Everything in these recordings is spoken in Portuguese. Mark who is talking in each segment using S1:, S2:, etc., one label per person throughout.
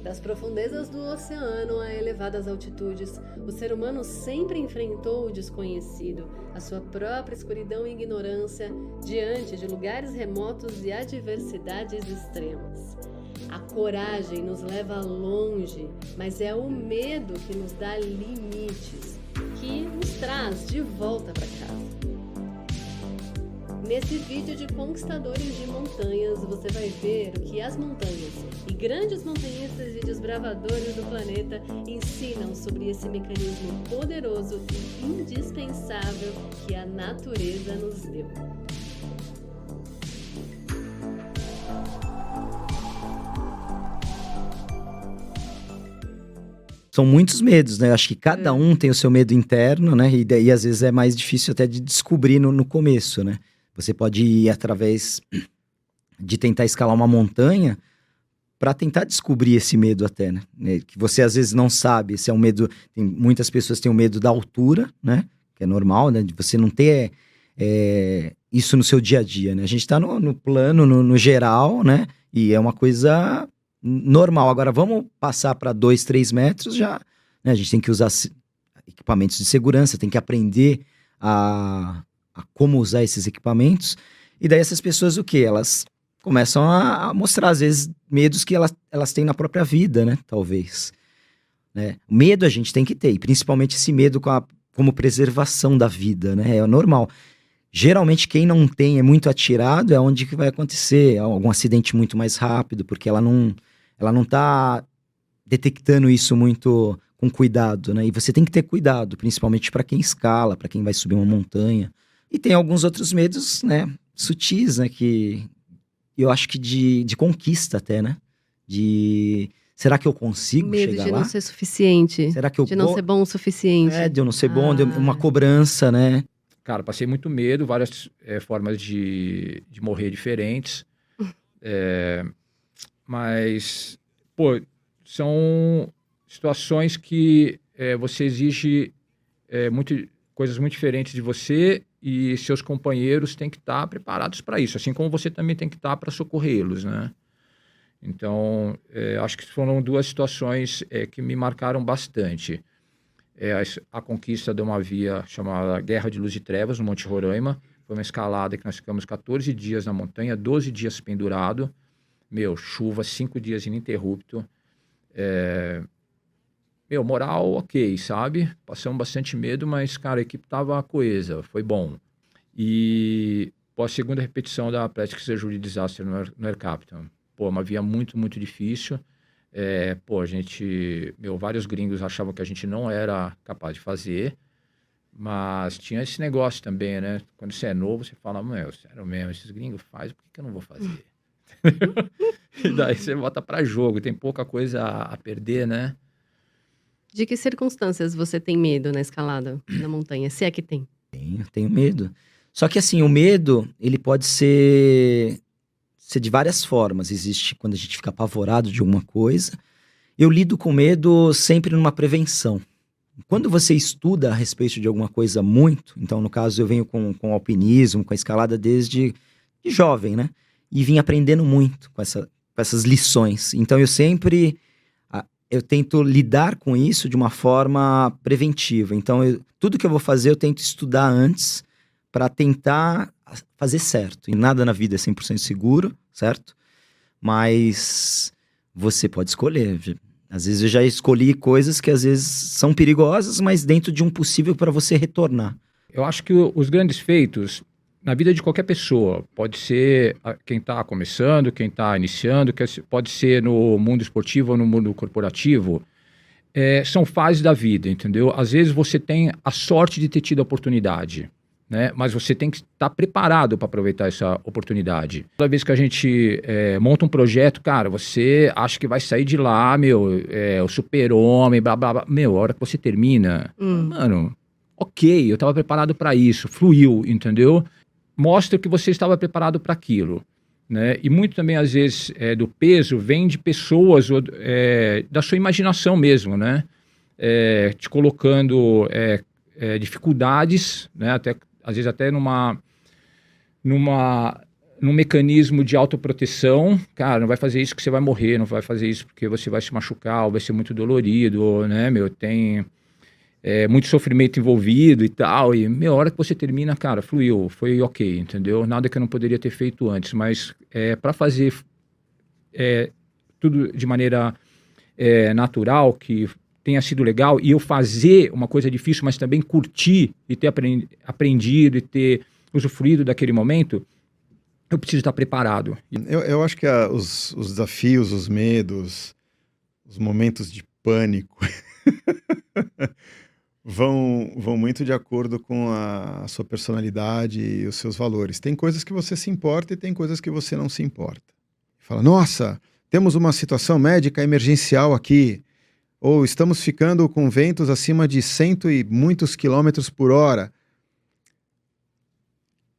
S1: Das profundezas do oceano a elevadas altitudes, o ser humano sempre enfrentou o desconhecido, a sua própria escuridão e ignorância, diante de lugares remotos e adversidades extremas. A coragem nos leva longe, mas é o medo que nos dá limites, que nos traz de volta para casa. Nesse vídeo de conquistadores de montanhas, você vai ver o que as montanhas e grandes montanhistas e desbravadores do planeta ensinam sobre esse mecanismo poderoso e indispensável que a natureza nos deu.
S2: São muitos medos, né? Acho que cada um tem o seu medo interno, né? E daí, às vezes, é mais difícil até de descobrir no começo, né? Você pode ir através de tentar escalar uma montanha para tentar descobrir esse medo até, né? Que você, às vezes, não sabe se é um medo... muitas pessoas têm o medo da altura, né? Que é normal, né? De você não ter isso no seu dia a dia, né? A gente está no plano, no geral, né? E é uma coisa... normal. Agora, vamos passar para 2, 3 metros já, né? A gente tem que usar equipamentos de segurança, tem que aprender a como usar esses equipamentos. E daí essas pessoas, o quê? Elas começam a mostrar, às vezes, medos que elas têm na própria vida, né? Talvez. Né? Medo a gente tem que ter, e principalmente esse medo como preservação da vida, né? É normal. Geralmente, quem não tem, é muito atirado, é onde que vai acontecer algum acidente muito mais rápido, porque ela não tá detectando isso muito com cuidado, né? E você tem que ter cuidado, principalmente para quem escala, para quem vai subir uma montanha. E tem alguns outros medos, né? Sutis, né? Que eu acho que de conquista até, né? Será que eu consigo
S1: Medo
S2: chegar
S1: de
S2: lá?
S1: não ser suficiente.
S2: Será que eu
S1: de não ser bom o suficiente.
S2: de eu não ser bom, de uma cobrança, né?
S3: Cara, passei muito medo, várias formas de morrer diferentes. Mas, pô, são situações que você exige coisas muito diferentes de você e seus companheiros têm que estar preparados para isso, assim como você também tem que estar para socorrê-los, né? Então, acho que foram duas situações que me marcaram bastante. A conquista de uma via chamada Guerra de Luz e Trevas, no Monte Roraima. Foi uma escalada que nós ficamos 14 dias na montanha, 12 dias pendurado. Chuva, 5 dias ininterrupto. Moral ok, sabe? Passamos bastante medo, mas, cara, a equipe tava coesa, foi bom. E, a segunda repetição da Athletics Jury Disaster no Air Capital. Uma via muito, muito difícil. A gente... vários gringos achavam que a gente não era capaz de fazer, mas tinha esse negócio também, né? Quando você é novo, você fala, sério mesmo, esses gringos fazem, por que eu não vou fazer? E daí você bota pra jogo, tem pouca coisa a perder, né?
S1: De que circunstâncias você tem medo na escalada, na montanha? Se é que tem.
S2: Tenho medo. Só que assim, o medo, ele pode ser de várias formas. Existe quando a gente fica apavorado de alguma coisa. Eu lido com medo sempre numa prevenção. Quando você estuda a respeito de alguma coisa muito, então no caso eu venho com o alpinismo, com a escalada desde jovem, né? E vim aprendendo muito com essas lições. Então eu tento lidar com isso de uma forma preventiva. Então tudo que eu vou fazer eu tento estudar antes para tentar fazer certo. E nada na vida é 100% seguro, certo? Mas você pode escolher. Às vezes eu já escolhi coisas que às vezes são perigosas, mas dentro de um possível para você retornar.
S3: Eu acho que os grandes feitos na vida de qualquer pessoa, pode ser quem está começando, quem está iniciando, pode ser no mundo esportivo ou no mundo corporativo, são fases da vida, entendeu? Às vezes você tem a sorte de ter tido a oportunidade, né? Mas você tem que estar preparado para aproveitar essa oportunidade. Toda vez que a gente monta um projeto, cara, você acha que vai sair de lá, o super-homem, blá, blá, blá. A hora que você termina, mano, ok, eu estava preparado para isso, fluiu, entendeu? Mostra que você estava preparado para aquilo, né? E muito também, às vezes, do peso vem de pessoas, da sua imaginação mesmo, né? Te colocando dificuldades, né? Até, às vezes até numa num mecanismo de autoproteção, cara, não vai fazer isso que você vai morrer, não vai fazer isso porque você vai se machucar, ou vai ser muito dolorido, ou, né, meu, tem muito sofrimento envolvido e tal, e a hora que você termina, cara, fluiu, foi ok, entendeu? Nada que eu não poderia ter feito antes, mas para fazer tudo de maneira natural, que tenha sido legal, e eu fazer uma coisa difícil, mas também curtir e ter aprendido e ter usufruído daquele momento, eu preciso estar preparado.
S4: Eu acho que os desafios, os medos, os momentos de pânico vão muito de acordo com a sua personalidade e os seus valores. Tem coisas que você se importa e tem coisas que você não se importa. Fala, nossa, temos uma situação médica emergencial aqui, ou estamos ficando com ventos acima de 100 e muitos quilômetros por hora.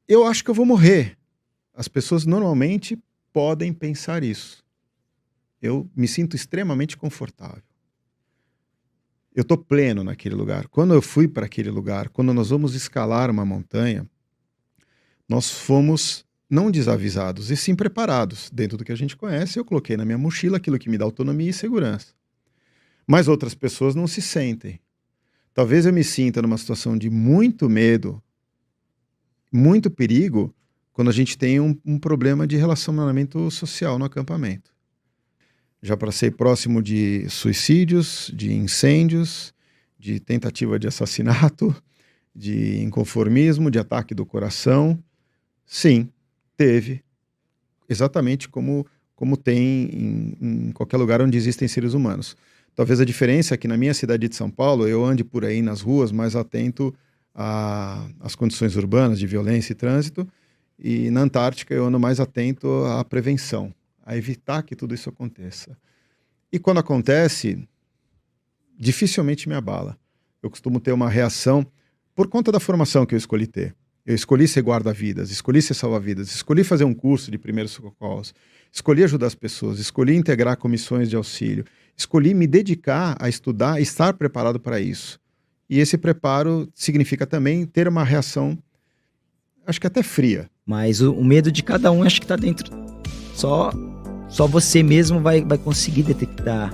S4: Eu acho que eu vou morrer. As pessoas normalmente podem pensar isso. Eu me sinto extremamente confortável. Eu estou pleno naquele lugar. Quando eu fui para aquele lugar, quando nós vamos escalar uma montanha, nós fomos não desavisados, e sim preparados. Dentro do que a gente conhece, eu coloquei na minha mochila aquilo que me dá autonomia e segurança. Mas outras pessoas não se sentem. Talvez eu me sinta numa situação de muito medo, muito perigo, quando a gente tem um problema de relacionamento social no acampamento. Já passei próximo de suicídios, de incêndios, de tentativa de assassinato, de inconformismo, de ataque do coração. Sim, teve. Exatamente como tem em qualquer lugar onde existem seres humanos. Talvez a diferença é que na minha cidade de São Paulo, eu ande por aí nas ruas mais atento às condições urbanas de violência e trânsito, e na Antártica eu ando mais atento à prevenção, a evitar que tudo isso aconteça. E quando acontece, dificilmente me abala. Eu costumo ter uma reação por conta da formação que eu escolhi ter. Eu escolhi ser guarda-vidas, escolhi ser salva-vidas, escolhi fazer um curso de primeiros socorros, escolhi ajudar as pessoas, escolhi integrar comissões de auxílio, escolhi me dedicar a estudar e estar preparado para isso. E esse preparo significa também ter uma reação, acho que até fria.
S2: Mas o medo de cada um acho que está dentro. Só você mesmo vai conseguir detectar